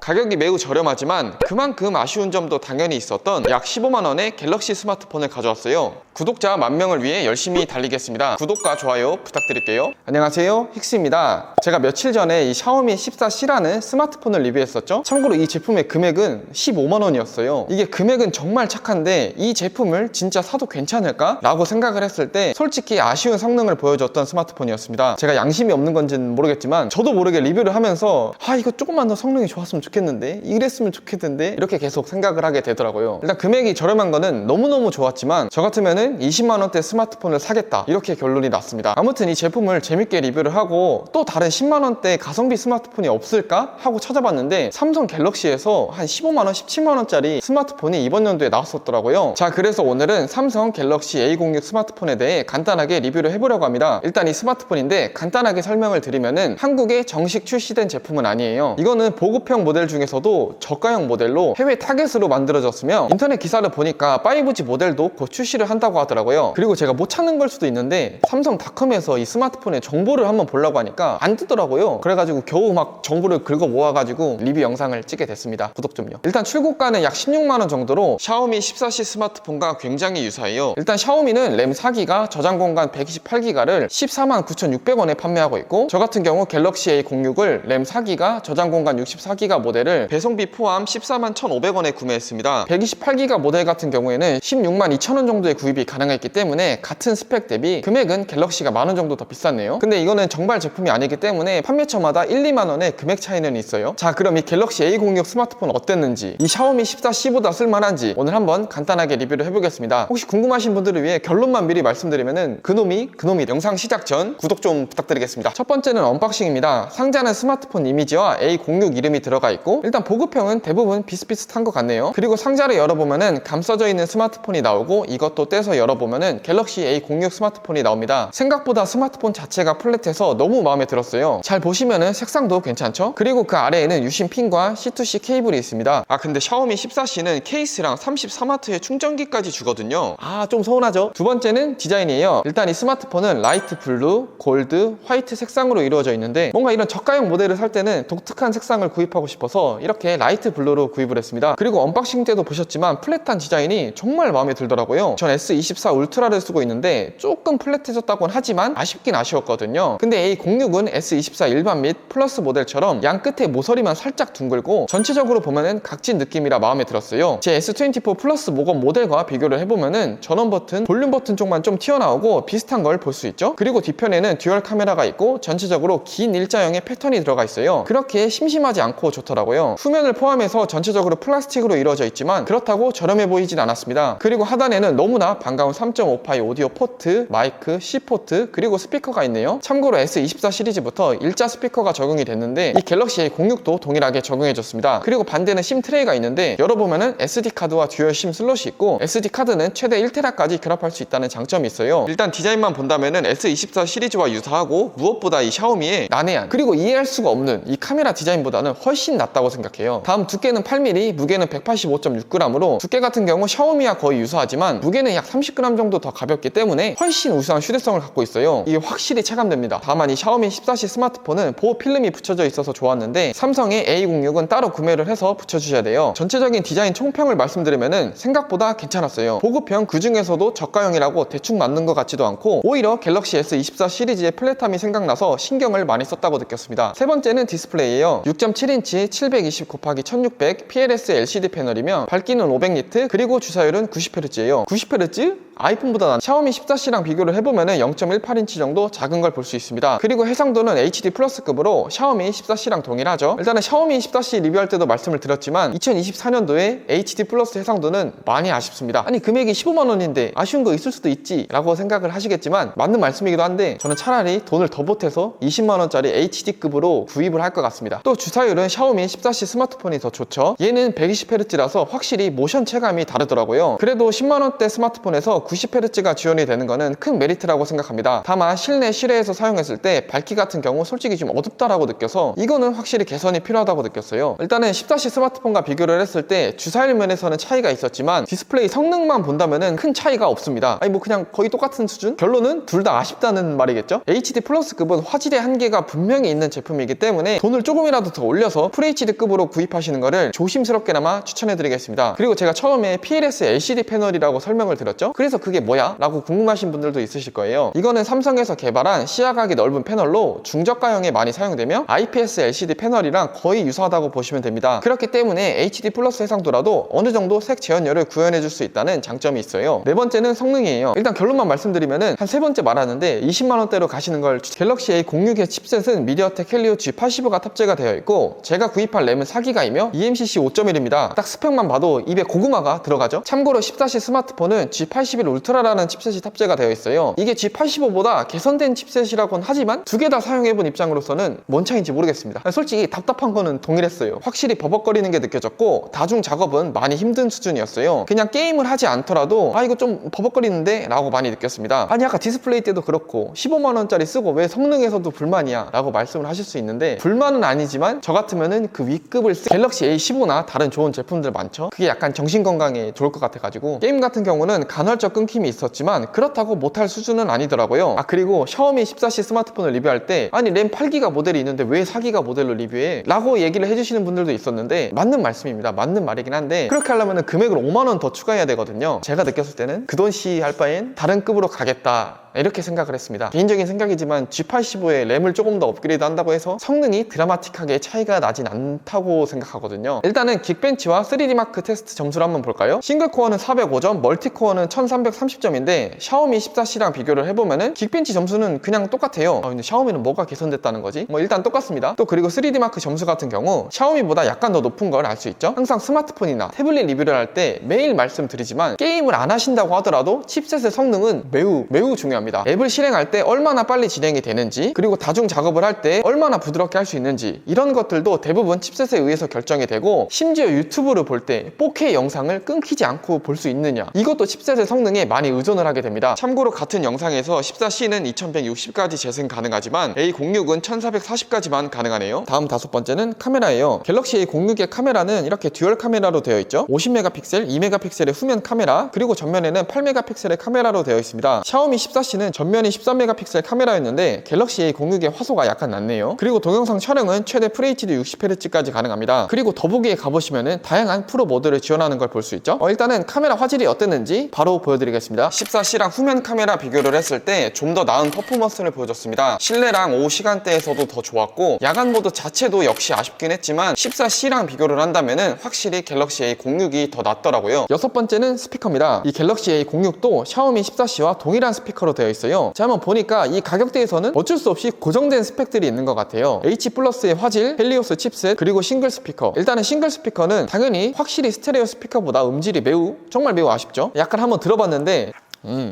가격이 매우 저렴하지만 그만큼 아쉬운 점도 당연히 있었던 약 15만원의 갤럭시 스마트폰을 가져왔어요. 구독자 10,000명을 위해 열심히 달리겠습니다. 구독과 좋아요 부탁드릴게요. 안녕하세요, 힉스입니다. 제가 며칠 전에 이 샤오미 14C라는 스마트폰을 리뷰했었죠. 참고로 이 제품의 금액은 15만원이었어요 이게 금액은 정말 착한데 이 제품을 진짜 사도 괜찮을까? 라고 생각을 했을 때 솔직히 아쉬운 성능을 보여줬던 스마트폰이었습니다. 제가 양심이 없는 건지는 모르겠지만 저도 모르게 리뷰를 하면서 이거 조금만 더 성능이 좋았으면 좋겠는데, 이랬으면 좋겠는데, 이렇게 계속 생각을 하게 되더라고요. 일단 금액이 저렴한 거는 너무너무 좋았지만 저 같으면은 20만원대 스마트폰을 사겠다, 이렇게 결론이 났습니다. 아무튼 이 제품을 재밌게 리뷰를 하고 또 다른 10만원대 가성비 스마트폰이 없을까 하고 찾아봤는데 삼성 갤럭시에서 한 15만원, 17만원짜리 스마트폰이 이번 연도에 나왔었더라고요. 자, 그래서 오늘은 삼성 갤럭시 A06 스마트폰에 대해 간단하게 리뷰를 해보려고 합니다. 일단 이 스마트폰인데 간단하게 설명을 드리면은 한국에 정식 출시된 제품은 아니에요. 이거는 보급형 모델 중에서도 저가형 모델로 해외 타겟으로 만들어졌으며 인터넷 기사를 보니까 5G 모델도 곧 출시를 한다고 하더라고요. 그리고 제가 못 찾는 걸 수도 있는데 삼성닷컴에서 이 스마트폰의 정보를 한번 보려고 하니까 안 뜨더라고요. 그래가지고 겨우 막 정보를 긁어 모아가지고 리뷰 영상을 찍게 됐습니다. 구독 좀요. 일단 출고가는 약 16만원 정도로 샤오미 14C 스마트폰과 굉장히 유사해요. 일단 샤오미는 램 4기가, 저장 공간 128기가를 149,600원에 판매하고 있고, 저 같은 경우 갤럭시 A06을 램 4기가, 저장 공간 64기가 모델을 배송비 포함 141,500원에 구매했습니다. 128기가 모델 같은 경우에는 162,000원 정도의 구입이 가능했기 때문에 같은 스펙 대비 금액은 갤럭시가 만원 정도 더 비쌌네요. 근데 이거는 정발 제품이 아니기 때문에 판매처마다 1, 2만원의 금액 차이는 있어요. 자, 그럼 이 갤럭시 A06 스마트폰 어땠는지, 이 샤오미 14C보다 쓸만한지 오늘 한번 간단하게 리뷰를 해보겠습니다. 혹시 궁금하신 분들을 위해 결론만 미리 말씀드리면은 그놈이 영상 시작 전 구독 좀 부탁드리겠습니다. 첫 번째는 언박싱입니다. 상자는 스마트폰 이미지와 A06 이름이 들어가 있고, 일단 보급형은 대부분 비슷비슷한 것 같네요. 그리고 상자를 열어보면은 감싸져 있는 스마트폰이 나오고, 이것도 떼서 열어보면은 갤럭시 A06 스마트폰이 나옵니다. 생각보다 스마트폰 자체가 플랫해서 너무 마음에 들었어요. 잘 보시면은 색상도 괜찮죠? 그리고 그 아래에는 유심 핀과 C2C 케이블이 있습니다. 근데 샤오미 14C는 케이스랑 34W의 충전기까지 주거든요. 좀 서운하죠? 두 번째는 디자인이에요. 일단 이 스마트폰은 라이트 블루, 골드, 화이트 색상으로 이루어져 있는데 뭔가 이런 저가형 모델을 살 때는 독특한 색상을 구입하고 싶어서 이렇게 라이트 블루로 구입을 했습니다. 그리고 언박싱 때도 보셨지만 플랫한 디자인이 정말 마음에 들더라고요. 전 S24 울트라를 쓰고 있는데 조금 플랫해졌다고는 하지만 아쉽긴 아쉬웠거든요. 근데 A06은 S24 일반 및 플러스 모델처럼 양 끝에 모서리만 살짝 둥글고 전체적으로 보면은 각진 느낌이라 마음에 들었어요. 제 S24 플러스 모건 모델과 비교를 해보면은 전원 버튼, 볼륨 버튼 쪽만 좀 튀어나오고 비슷한 걸 볼 수 있죠. 그리고 뒤편에는 듀얼 카메라가 있고 전체적으로 긴 일자형의 패턴이 들어가 있어요. 그렇게 심심하지 않고 좋더라고요. 후면을 포함해서 전체적으로 플라스틱으로 이루어져 있지만 그렇다고 저렴해 보이진 않았습니다. 그리고 하단에는 너무나 반가운 3.5파이 오디오 포트, 마이크, C포트, 그리고 스피커가 있네요. 참고로 S24 시리즈부터 일자 스피커가 적용이 됐는데 이 갤럭시 A06도 동일하게 적용해줬습니다. 그리고 반대는 심 트레이가 있는데 열어보면은 SD카드와 듀얼 심 슬롯이 있고, SD카드는 최대 1테라까지 결합할 수 있다는 장점이 있어요. 일단 디자인만 본다면은 S24 시리즈와 유사하고 무엇보다 이 샤오미의 난해한, 그리고 이해할 수가 없는 이 카메라 디자인보다는 훨씬 낫다고 생각해요. 다음 두께는 8mm, 무게는 185.6g으로 두께 같은 경우 샤오미와 거의 유사하지만 무게는 약 30g 정도 더 가볍기 때문에 훨씬 우수한 휴대성을 갖고 있어요. 이게 확실히 체감됩니다. 다만 이 샤오미 14C 스마트폰은 보호 필름이 붙여져 있어서 좋았는데 삼성의 A06은 따로 구매를 해서 붙여주셔야 돼요. 전체적인 디자인 총평을 말씀드리면은 생각보다 괜찮았어요. 보급형 그 중에서도 저가형이라고 대충 맞는 것 같지도 않고, 오히려 갤럭시 S24 시리즈의 플랫함이 생각나서 신경을 많이 썼다고 느꼈습니다. 세 번째는 디스플레이예요. 6.7인치 720x1600 PLS LCD 패널이며 밝기는 500니트, 그리고 주사율은 90Hz예요. 90Hz? 아이폰보다 난 샤오미 14C랑 비교를 해보면은 0.18인치 정도 작은 걸 볼 수 있습니다. 그리고 해상도는 HD 플러스급으로 샤오미 14C랑 동일하죠. 일단은 샤오미 14C 리뷰할 때도 말씀을 드렸지만 2024년도에 HD 플러스 해상도는 많이 아쉽습니다. 아니 금액이 15만원인데 아쉬운 거 있을 수도 있지 라고 생각을 하시겠지만 맞는 말씀이기도 한데 저는 차라리 돈을 더 보태서 20만원짜리 HD급으로 구입을 할 것 같습니다. 또 주사율은 샤오미 14C 스마트폰이 더 좋죠. 얘는 120Hz라서 확실히 모션 체감이 다르더라고요. 그래도 10만원대 스마트폰에서 90Hz가 지원이 되는 거는 큰 메리트라고 생각합니다. 다만 실내 실외에서 사용했을 때 밝기 같은 경우 솔직히 좀 어둡다라고 느껴서 이거는 확실히 개선이 필요하다고 느꼈어요. 일단은 14C 스마트폰과 비교를 했을 때 주사일 면에서는 차이가 있었지만 디스플레이 성능만 본다면은 큰 차이가 없습니다. 아니 뭐 그냥 거의 똑같은 수준? 결론은 둘 다 아쉽다는 말이겠죠? HD 플러스급은 화질의 한계가 분명히 있는 제품이기 때문에 돈을 조금이라도 더 올려서 FHD급으로 구입하시는 거를 조심스럽게나마 추천해드리겠습니다. 그리고 제가 처음에 PLS LCD 패널이라고 설명을 드렸죠? 그래서 그게 뭐야? 라고 궁금하신 분들도 있으실 거예요. 이거는 삼성에서 개발한 시야각이 넓은 패널로 중저가형에 많이 사용되며 IPS LCD 패널이랑 거의 유사하다고 보시면 됩니다. 그렇기 때문에 HD 플러스 해상도라도 어느 정도 색 재현율을 구현해줄 수 있다는 장점이 있어요. 네 번째는 성능이에요. 일단 결론만 말씀드리면은 한 세 번째 말하는데 20만원대로 가시는 걸 갤럭시 A06의 칩셋은 미디어텍 헬리오 G85가 탑재가 되어 있고 제가 구입한 램은 4기가이며 eMCC 5.1입니다. 딱 스펙만 봐도 입에 고구마가 들어가죠? 참고로 14C 스마트폰은 G81 울트라라는 칩셋이 탑재가 되어 있어요. 이게 G85보다 개선된 칩셋이라고는 하지만 두 개 다 사용해본 입장으로서는 뭔 차이인지 모르겠습니다. 솔직히 답답한 거는 동일했어요. 확실히 버벅거리는 게 느껴졌고 다중 작업은 많이 힘든 수준이었어요. 그냥 게임을 하지 않더라도 아 이거 좀 버벅거리는데? 라고 많이 느꼈습니다. 아니 아까 디스플레이 때도 그렇고 15만원짜리 쓰고 왜 성능에서도 불만이야? 라고 말씀을 하실 수 있는데 불만은 아니지만 저 같으면은 그 위급을 갤럭시 A15나 다른 좋은 제품들 많죠? 그게 약간 정신건강에 좋을 것 같아가지고 게임 같은 경우는 간헐적 끊김이 있었지만 그렇다고 못할 수준은 아니더라고요. 아 그리고 샤오미 14C 스마트폰을 리뷰할 때 아니 램 8기가 모델이 있는데 왜 4기가 모델로 리뷰해? 라고 얘기를 해주시는 분들도 있었는데 맞는 말씀입니다. 맞는 말이긴 한데 그렇게 하려면 금액을 5만원 더 추가해야 되거든요. 제가 느꼈을 때는 그 돈 씨 할 바엔 다른 급으로 가겠다 이렇게 생각을 했습니다. 개인적인 생각이지만 G85에 램을 조금 더 업그레이드 한다고 해서 성능이 드라마틱하게 차이가 나진 않다고 생각하거든요. 일단은 긱벤치와 3D 마크 테스트 점수를 한번 볼까요? 싱글코어는 405점, 멀티코어는 1330점인데 샤오미 14C랑 비교를 해보면은 긱벤치 점수는 그냥 똑같아요. 근데 샤오미는 뭐가 개선됐다는 거지? 뭐 일단 똑같습니다. 또 그리고 3D 마크 점수 같은 경우 샤오미보다 약간 더 높은 걸 알 수 있죠? 항상 스마트폰이나 태블릿 리뷰를 할 때 매일 말씀드리지만 게임을 안 하신다고 하더라도 칩셋의 성능은 매우 중요합니다. 앱을 실행할 때 얼마나 빨리 진행이 되는지 그리고 다중 작업을 할 때 얼마나 부드럽게 할 수 있는지 이런 것들도 대부분 칩셋에 의해서 결정이 되고 심지어 유튜브를 볼 때 4K 영상을 끊기지 않고 볼 수 있느냐 이것도 칩셋의 성능에 많이 의존을 하게 됩니다. 참고로 같은 영상에서 14C는 2160까지 재생 가능하지만 A06은 1440까지만 가능하네요. 다음 다섯 번째는 카메라예요. 갤럭시 A06의 카메라는 이렇게 듀얼 카메라로 되어 있죠. 50메가픽셀, 2메가픽셀의 후면 카메라 그리고 전면에는 8메가픽셀의 카메라로 되어 있습니다. 샤오미 14C는 전면이 13메가픽셀 카메라였는데 갤럭시 A06의 화소가 약간 낮네요. 그리고 동영상 촬영은 최대 FHD 60Hz까지 가능합니다. 그리고 더보기에 가보시면은 다양한 프로 모드를 지원하는 걸 볼 수 있죠. 일단은 카메라 화질이 어땠는지 바로 보여드리겠습니다. 14C랑 후면 카메라 비교를 했을 때 좀 더 나은 퍼포먼스를 보여줬습니다. 실내랑 오후 시간대에서도 더 좋았고 야간 모드 자체도 역시 아쉽긴 했지만 14C랑 비교를 한다면은 확실히 갤럭시 A06이 더 낫더라고요. 여섯 번째는 스피커입니다. 이 갤럭시 A06도 샤오미 14C와 동일한 스피커로 되어 있어요. 자 한번 보니까 이 가격대에서는 어쩔 수 없이 고정된 스펙들이 있는 것 같아요. H 플러스의 화질, 헬리오스 칩셋, 그리고 싱글 스피커. 일단은 싱글 스피커는 당연히 확실히 스테레오 스피커보다 음질이 정말 매우 아쉽죠. 약간 한번 들어봤는데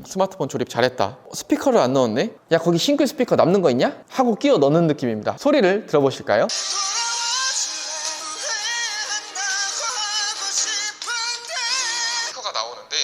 스마트폰 조립 잘했다. 스피커를 안 넣었네? 야 거기 싱글 스피커 남는 거 있냐? 하고 끼워 넣는 느낌입니다. 소리를 들어보실까요? 스피커가 나오는데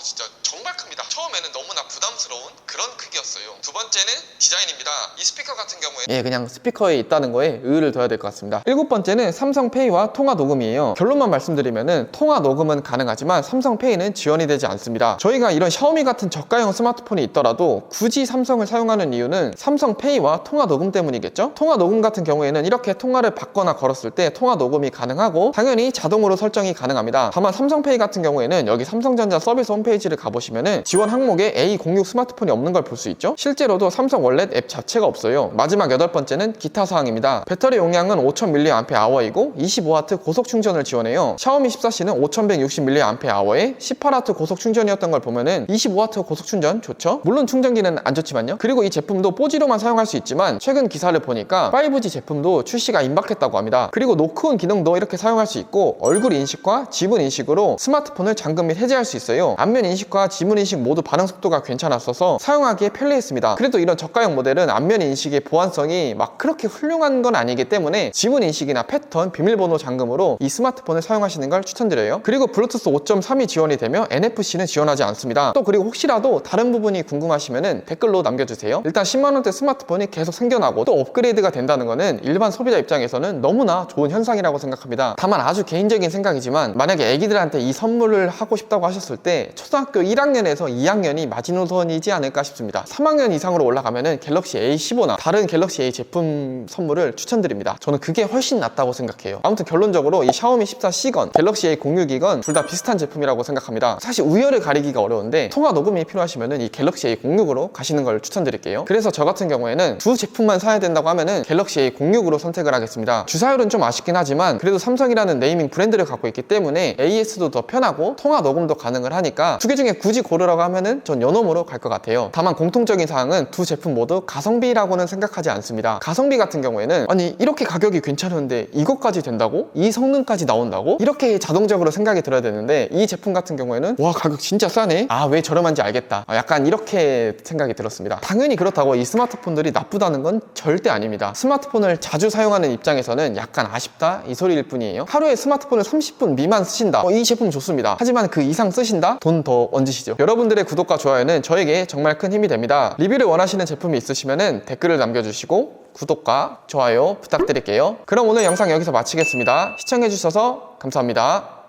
진짜 정말 큽니다. 처음에는 너무나 부담스러운 그런 크기였어요. 두 번째는 디자인입니다. 이 스피커 같은 경우에 그냥 스피커에 있다는 거에 의의를 둬야 될 것 같습니다. 일곱 번째는 삼성페이와 통화 녹음이에요. 결론만 말씀드리면은 통화 녹음은 가능하지만 삼성페이는 지원이 되지 않습니다. 저희가 이런 샤오미 같은 저가형 스마트폰이 있더라도 굳이 삼성을 사용하는 이유는 삼성페이와 통화 녹음 때문이겠죠? 통화 녹음 같은 경우에는 이렇게 통화를 받거나 걸었을 때 통화 녹음이 가능하고 당연히 자동으로 설정이 가능합니다. 다만 삼성페이 같은 경우에는 여기 삼성전자 서비스 홈페이지를 가보시면은 지원 항목에 A06 스마트폰이 없는 걸 볼 수 있죠? 실제로도 삼성 월렛 앱 자체가 없어요. 마지막 여덟 번째는 기타 사항입니다. 배터리 용량은 5000mAh이고 25W 고속 충전을 지원해요. 샤오미 14C는 5160mAh에 18W 고속 충전이었던 걸 보면은 25W 고속 충전 좋죠? 물론 충전기는 안 좋지만요. 그리고 이 제품도 4G로만 사용할 수 있지만 최근 기사를 보니까 5G 제품도 출시가 임박했다고 합니다. 그리고 노크온 기능도 이렇게 사용할 수 있고 얼굴 인식과 지문 인식으로 스마트폰을 잠금 및 해제할 수 있어요. 안면 인식과 지문 인식 모두 모두 반응 속도가 괜찮았어서 사용하기에 편리했습니다. 그래도 이런 저가형 모델은 안면 인식의 보안성이 막 그렇게 훌륭한 건 아니기 때문에 지문 인식이나 패턴, 비밀번호 잠금으로 이 스마트폰을 사용하시는 걸 추천드려요. 그리고 블루투스 5.3이 지원이 되며 NFC는 지원하지 않습니다. 또 그리고 혹시라도 다른 부분이 궁금하시면 댓글로 남겨주세요. 일단 10만원대 스마트폰이 계속 생겨나고 또 업그레이드가 된다는 거는 일반 소비자 입장에서는 너무나 좋은 현상이라고 생각합니다. 다만 아주 개인적인 생각이지만 만약에 애기들한테 이 선물을 하고 싶다고 하셨을 때 초등학교 1학년에서 2학년이 마지노선이지 않을까 싶습니다. 3학년 이상으로 올라가면은 갤럭시 A15나 다른 갤럭시 A 제품 선물을 추천드립니다. 저는 그게 훨씬 낫다고 생각해요. 아무튼 결론적으로 이 샤오미 14C건, 갤럭시 A06이건 둘 다 비슷한 제품이라고 생각합니다. 사실 우열을 가리기가 어려운데 통화 녹음이 필요하시면은 이 갤럭시 A06으로 가시는 걸 추천드릴게요. 그래서 저 같은 경우에는 두 제품만 사야 된다고 하면은 갤럭시 A06으로 선택을 하겠습니다. 주사율은 좀 아쉽긴 하지만 그래도 삼성이라는 네이밍 브랜드를 갖고 있기 때문에 AS도 더 편하고 통화 녹음도 가능을 하니까 두 개 중에 굳이 고르라고 하면은 전 요놈으로 갈 것 같아요. 다만 공통적인 사항은 두 제품 모두 가성비라고는 생각하지 않습니다. 가성비 같은 경우에는 아니 이렇게 가격이 괜찮은데 이것까지 된다고? 이 성능까지 나온다고? 이렇게 자동적으로 생각이 들어야 되는데 이 제품 같은 경우에는 와 가격 진짜 싸네? 아 왜 저렴한지 알겠다. 약간 이렇게 생각이 들었습니다. 당연히 그렇다고 이 스마트폰들이 나쁘다는 건 절대 아닙니다. 스마트폰을 자주 사용하는 입장에서는 약간 아쉽다 이 소리일 뿐이에요. 하루에 스마트폰을 30분 미만 쓰신다, 이 제품 좋습니다. 하지만 그 이상 쓰신다? 돈 더 얹으시죠. 여러분들의 구독과 좋아요는 저에게 정말 큰 힘이 됩니다. 리뷰를 원하시는 제품이 있으시면 댓글을 남겨주시고 구독과 좋아요 부탁드릴게요. 그럼 오늘 영상 여기서 마치겠습니다. 시청해주셔서 감사합니다.